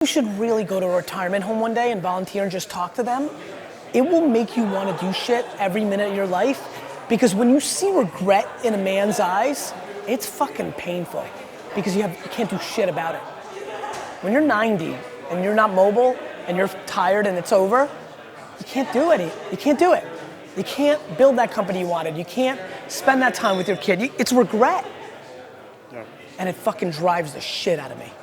You should really go to a retirement home one day and volunteer and just talk to them. It will make you want to do shit every minute of your life, because when you see regret in a man's eyes, it's fucking painful because you can't do shit about it. When you're 90 and you're not mobile and you're tired and it's over, you can't do it. You can't do it. You can't build that company you wanted. You can't spend that time with your kid. It's regret. Yeah. And it fucking drives the shit out of me.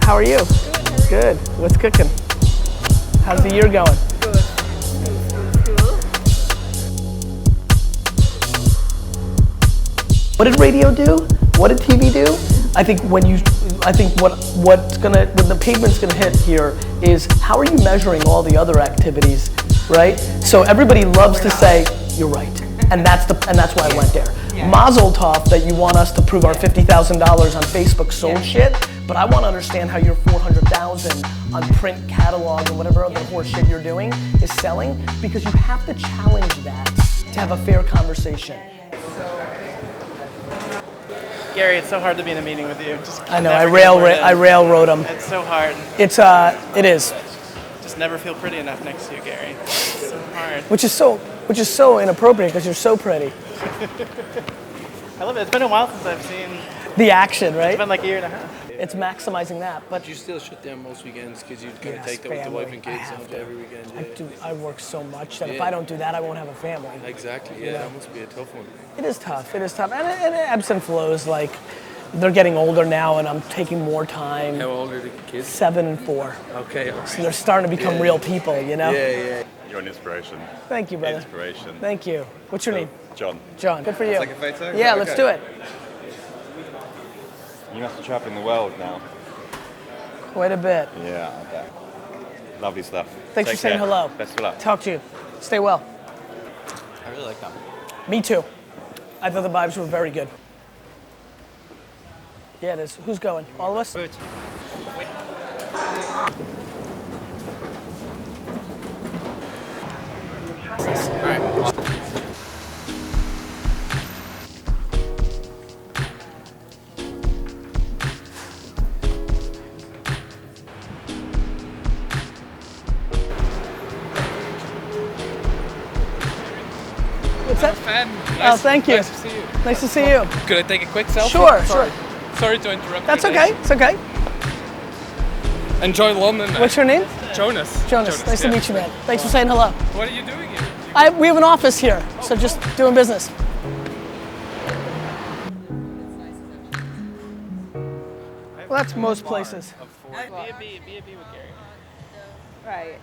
How are you? Good. What's cooking? How's the year going? Good. What did radio do? What did TV do? I think when the pavement's gonna hit here is, how are you measuring all the other activities, right? So everybody loves to say you're right, and that's why I went there. Yeah. Mazel tov that you want us to prove our $50,000 on Facebook sold shit, but I want to understand how your 400,000 on print catalog and whatever other horse shit you're doing is selling, because you have to challenge that to have a fair conversation. Gary, it's so hard to be in a meeting with you. I know, I railroad them. It's so hard. It is. Just never feel pretty enough next to you, Gary. It's so hard. Which is so inappropriate because you're so pretty. I love it. It's been a while since I've seen. The action, right? It's been like a year and a half. It's maximizing that, but You still shut down most weekends because you'd kind of yes, take them with the wife family. and kids I have out to. every weekend. I work so much that if Yeah. I don't do that, I won't have a family. Exactly, yeah, that must be a tough one. It is tough. It is tough, and it ebbs and flows. Like, they're getting older now, and I'm taking more time. How old are the kids? 7 and 4. Okay, all So right. they're starting to become real people, you know? Yeah. You're an inspiration. Thank you, brother. Inspiration. Thank you. What's your name? John, John. Good for you. Like a photo? Yeah, let's do it. you must be traveling the world now. Quite a bit. Yeah, I bet. Lovely stuff. Thanks Take for saying care. hello. Best of luck. Talk to you. Stay well. I really like that. Me too. I thought the vibes were very good. Yeah, it is. Who's going? All of us? What's that? Fan. Oh, thank you. Nice to see you. Nice to see you. Could I take a quick selfie? Sure, Sorry. sure. Sorry to interrupt. That's your okay. day. It's okay. Enjoy London. What's your name? Jonas. Jonas. Nice to yeah. meet you, man. Thanks for saying hello. What are you doing here? We have an office here, so just doing business. Well, that's most places. Be a bee with Gary. Right.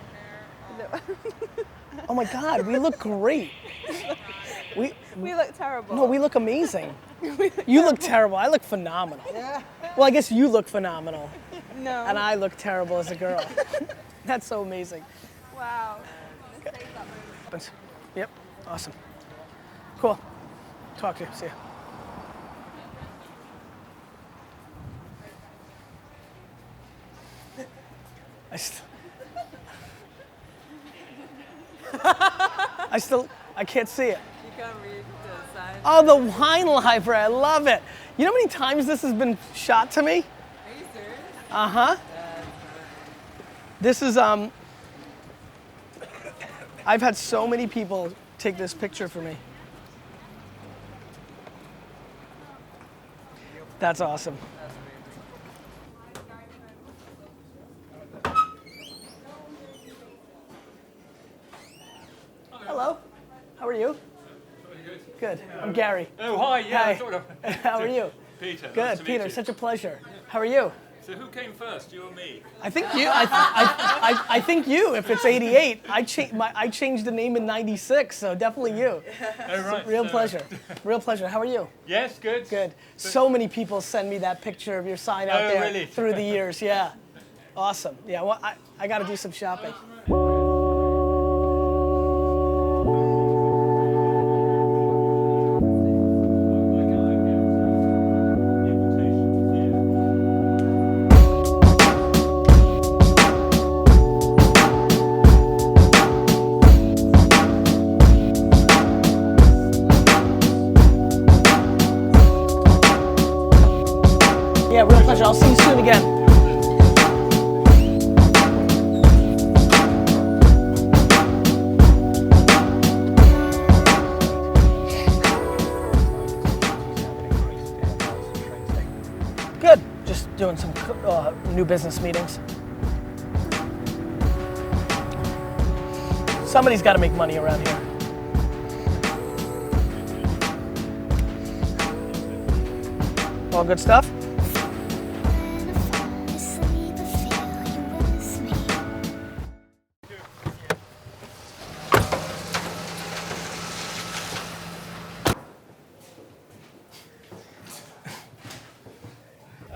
Oh my God, we look great. We look terrible. No, we look amazing. You look terrible. I look phenomenal. Well, I guess you look phenomenal, No. and I look terrible as a girl. That's so amazing. Wow. Let's save that moment. Happens. Yep. Awesome. Cool. Talk to you. See ya. I can't see it. You can't read the sign. Oh, the wine library. I love it. You know how many times this has been shot to me? Are you serious? Uh-huh. This is, I've had so many people take this picture for me. That's awesome. Hello. How are you? Good. I'm Gary. Oh, hi, yeah, Hi. sort of. How are you? Peter. Good, nice to meet Peter. you. Such a pleasure. How are you? So who came first, you or me? I think you. I think you. If it's 88, I changed the name in 96, so definitely you. Oh, right. Real pleasure. Real pleasure. How are you? Yes, good. Good. So many people send me that picture of your sign out Oh, there really? through the years. Yeah. Awesome. Yeah. Well, I got to do some shopping. Yeah, real pleasure. I'll see you soon again. Good. Just doing some new business meetings. Somebody's got to make money around here. All good stuff?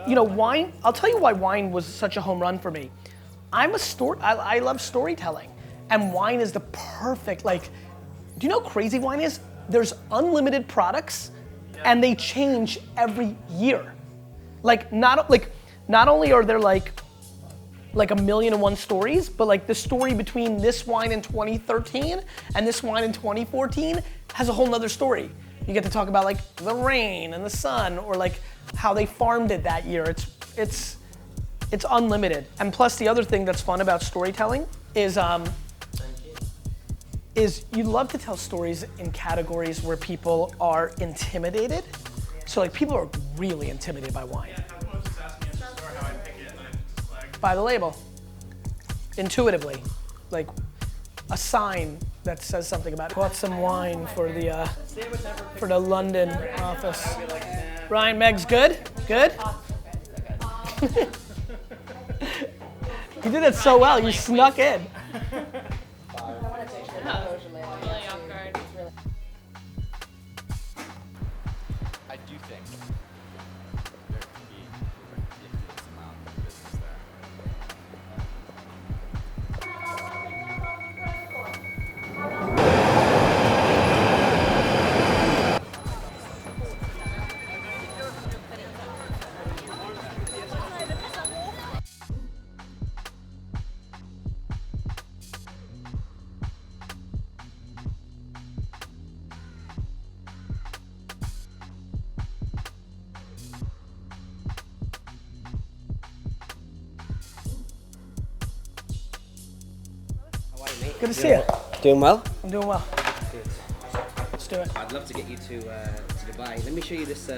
You know, wine, I'll tell you why wine was such a home run for me. I love storytelling, and wine is the perfect, like, do you know how crazy wine is? There's unlimited products, and they change every year. Like, not only are there like 1,000,001 stories, but like the story between this wine in 2013 and this wine in 2014 has a whole nother story. You get to talk about like the rain and the sun, or like how they farmed it that year. It's unlimited. And plus the other thing that's fun about storytelling is you love to tell stories in categories where people are intimidated. So like people are really intimidated by wine. By the label. Intuitively. Like a sign that says something about it. Bought some wine for the London office. Ryan, Meg's good? Good? You did it so well, you snuck in. I do think there can be a ridiculous amount of business there. Good to see you. Doing well? I'm doing well. Good. Let's do it. I'd love to get you to Dubai. Let me show you this.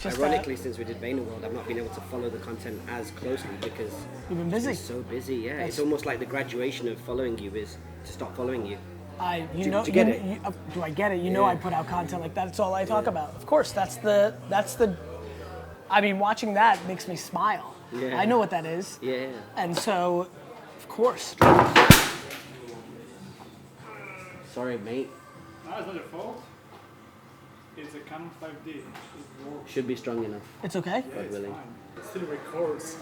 Ironically, since we did VaynerWorld, I've not been able to follow the content as closely because You've been busy. it's so busy. Yeah, it's almost like the graduation of following you is to stop following you. Do I get it? You know Yeah. I put out content like that. That's all I talk about. Of course, that's the. I mean, watching that makes me smile. Yeah. I know what that is. Yeah. And so, of course. Sorry, mate. No, it's not your fault. It's a Canon 5D. It works. Should be strong enough. It's okay. God willing. Fine. It still records.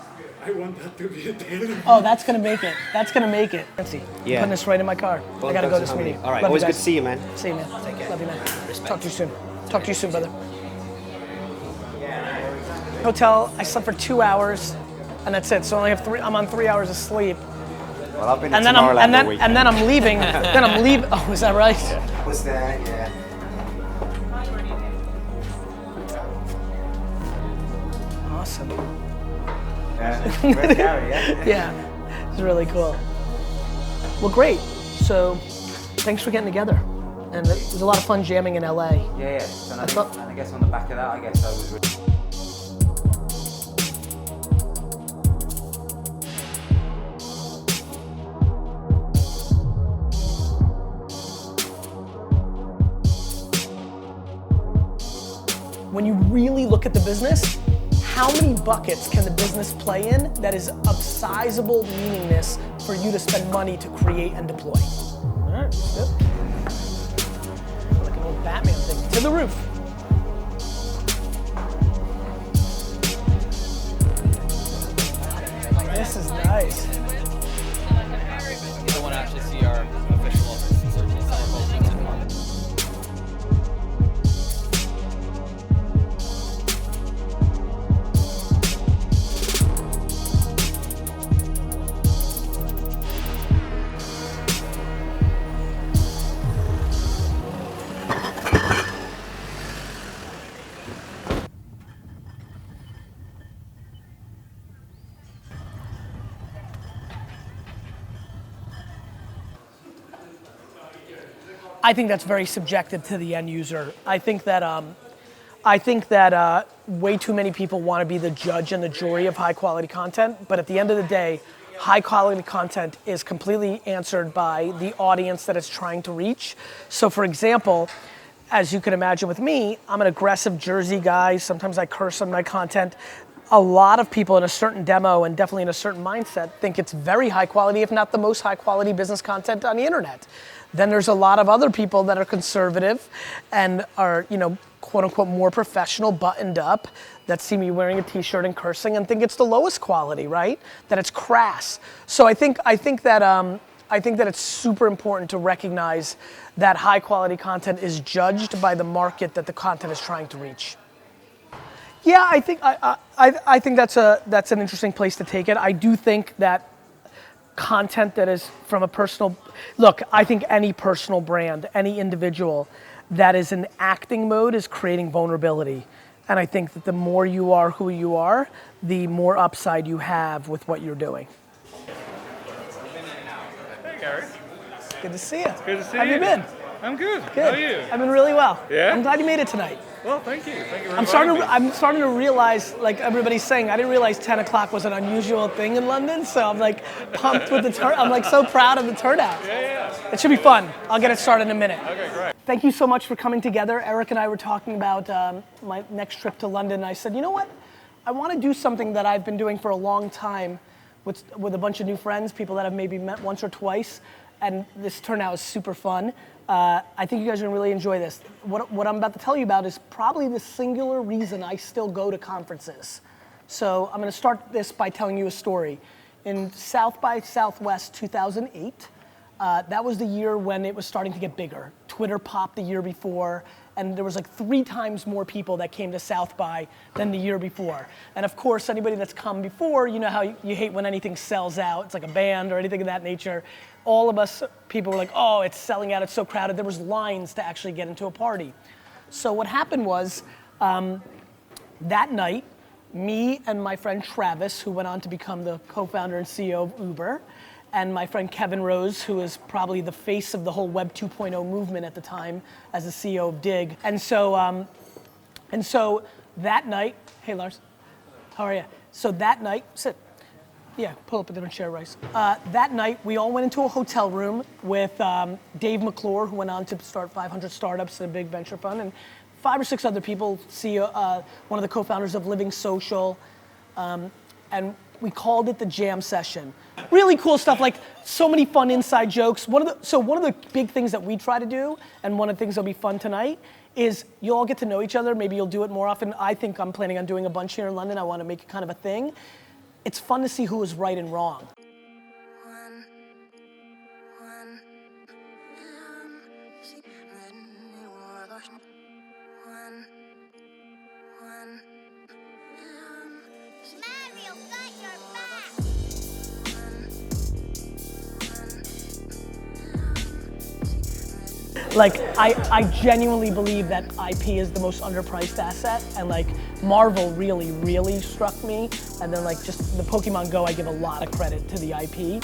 I want that to be a daily. Oh, that's gonna make it. That's gonna make it. Let's see. Yeah. Putting this right in my car. I gotta go to this meeting. All right, Love always you good guys. to see you, man. See you, man. Love you, man. Talk to you soon. Talk to you soon, brother. Hotel. I slept for 2 hours, and that's it. So I only have I'm on 3 hours of sleep. Well, I've been And to then Tomorrowland all weekend. and then I'm leaving. Then I'm leaving. Oh, is that right? Was there? Yeah. Awesome. Where's Gary? Yeah. Yeah, it's really cool. Well, great. So, thanks for getting together. And it was a lot of fun jamming in LA. Yeah. And I guess on the back of that, I guess I was. when you really look at the business, how many buckets can the business play in that is of sizable meaningness for you to spend money to create and deploy? All right, good. Like an old Batman thing. To the roof. This is nice. You don't want to actually see our official summer PEEPS in London. I think that's very subjective to the end user. I think that way too many people want to be the judge and the jury of high quality content, but at the end of the day, high quality content is completely answered by the audience that it's trying to reach. So for example, as you can imagine with me, I'm an aggressive Jersey guy. Sometimes I curse on my content. A lot of people in a certain demo and definitely in a certain mindset think it's very high quality, if not the most high quality business content on the internet. Then there's a lot of other people that are conservative and are, quote unquote, more professional, buttoned up, that see me wearing a t-shirt and cursing and think it's the lowest quality, right? That it's crass. So I think that it's super important to recognize that high quality content is judged by the market that the content is trying to reach. Yeah, I think that's an interesting place to take it. I do think that content that is from a personal, look, I think any personal brand, any individual that is in acting mode is creating vulnerability. And I think that the more you are who you are, the more upside you have with what you're doing. Hey, Gary. Good to see you. Good to see you. How have you been? I'm good. Good. How are you? I've been really well. Yeah? I'm glad you made it tonight. Well, thank you. Thank you very much. I'm starting to realize, like everybody's saying, I didn't realize 10 o'clock was an unusual thing in London, so I'm like pumped with the turnout. I'm like so proud of the turnout. Yeah. It should be fun. I'll get it started in a minute. Okay, great. Thank you so much for coming together. Eric and I were talking about my next trip to London. I said, you know what? I want to do something that I've been doing for a long time with a bunch of new friends, people that I've maybe met once or twice, and this turnout is super fun. I think you guys are gonna really enjoy this. What I'm about to tell you about is probably the singular reason I still go to conferences. So I'm gonna start this by telling you a story. In South by Southwest 2008, that was the year when it was starting to get bigger. Twitter popped the year before, and there was like 3 times more people that came to South by than the year before. And of course, anybody that's come before, you know how you hate when anything sells out. It's like a band or anything of that nature. All of us, people were like, oh, it's selling out, it's so crowded. There was lines to actually get into a party. So what happened was, that night, me and my friend Travis, who went on to become the co-founder and CEO of Uber, and my friend Kevin Rose, who is probably the face of the whole Web 2.0 movement at the time as the CEO of Dig. And so that night, hey Lars, how are you? So that night, sit. Yeah, pull up a different chair, Rice. That night, we all went into a hotel room with Dave McClure, who went on to start 500 Startups in a big venture fund, and 5 or 6 other people, CEO, one of the co-founders of Living Social, and we called it the Jam Session. Really cool stuff, like so many fun inside jokes. One of the big things that we try to do, and one of the things that'll be fun tonight, is you'll all get to know each other. Maybe you'll do it more often. I think I'm planning on doing a bunch here in London. I want to make it kind of a thing. It's fun to see who is right and wrong. Like, I genuinely believe that IP is the most underpriced asset, and like Marvel really, really struck me. And then like just the Pokemon Go, I give a lot of credit to the IP.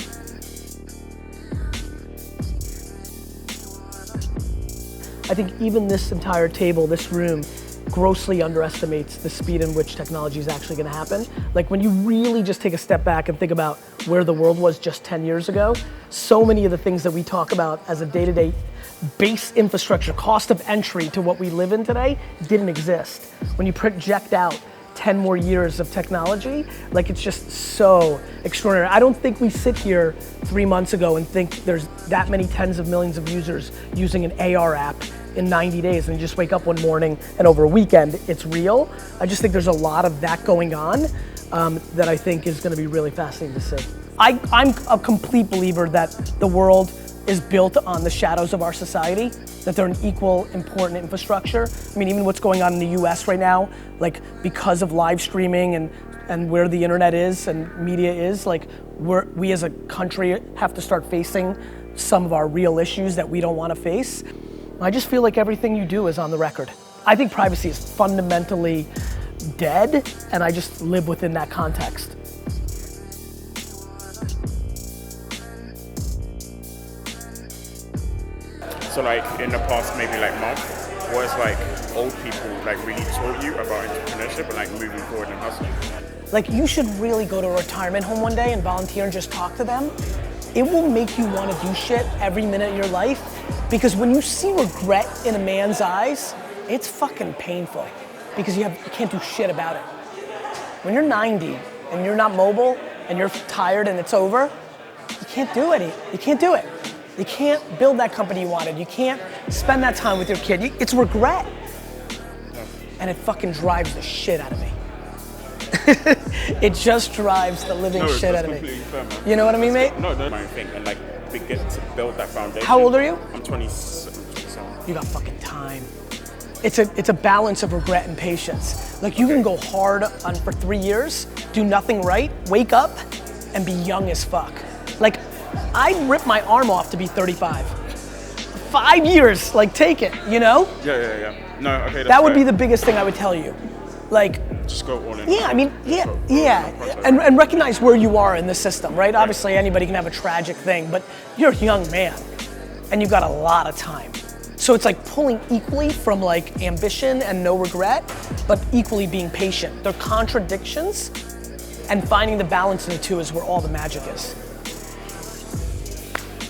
I think even this entire table, this room, grossly underestimates the speed in which technology is actually gonna happen. Like when you really just take a step back and think about where the world was just 10 years ago. so many of the things that we talk about as a day-to-day base infrastructure, cost of entry to what we live in today, didn't exist. When you project out 10 more years of technology, like it's just so extraordinary. I don't think we sit here 3 months ago and think there's that many tens of millions of users using an AR app in 90 days and you just wake up one morning and over a weekend it's real. I just think there's a lot of that going on that I think is gonna be really fascinating to see. I'm a complete believer that the world is built on the shadows of our society, that they're an equal important infrastructure. I mean, even what's going on in the US right now, like because of live streaming and where the internet is and media is, like we as a country have to start facing some of our real issues that we don't want to face. I just feel like everything you do is on the record. I think privacy is fundamentally dead, and I just live within that context. So like in the past maybe like month, what has like old people like really taught you about entrepreneurship and like moving forward and hustling? Like you should really go to a retirement home one day and volunteer and just talk to them. It will make you want to do shit every minute of your life, because when you see regret in a man's eyes, it's fucking painful because you can't do shit about it. When you're 90 and you're not mobile and you're tired and it's over, you can't do it. You can't do it. You can't build that company you wanted. You can't spend that time with your kid. It's regret. And it fucking drives the shit out of me. It just drives the living shit out of me. Fair, you know what I mean, mate? No, that's my thing. And like begin to build that foundation. How old are you? I'm 27. You got fucking time. It's a balance of regret and patience. Like you can go hard for 3 years, do nothing right, wake up, and be young as fuck. Like, I'd rip my arm off to be 35. 5 years, like take it, you know? Yeah. No, okay, that's that would fair. be the biggest thing I would tell you. Like, just go all in. yeah, I mean, yeah. And recognize where you are in the system, right? Obviously anybody can have a tragic thing, but you're a young man and you've got a lot of time. So it's like pulling equally from like ambition and no regret, but equally being patient. They're contradictions, and finding the balance in the two is where all the magic is.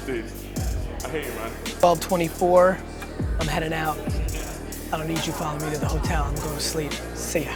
Dude, I hate you, man. 12:24, I'm heading out. I don't need you following me to the hotel. I'm going to sleep. See ya.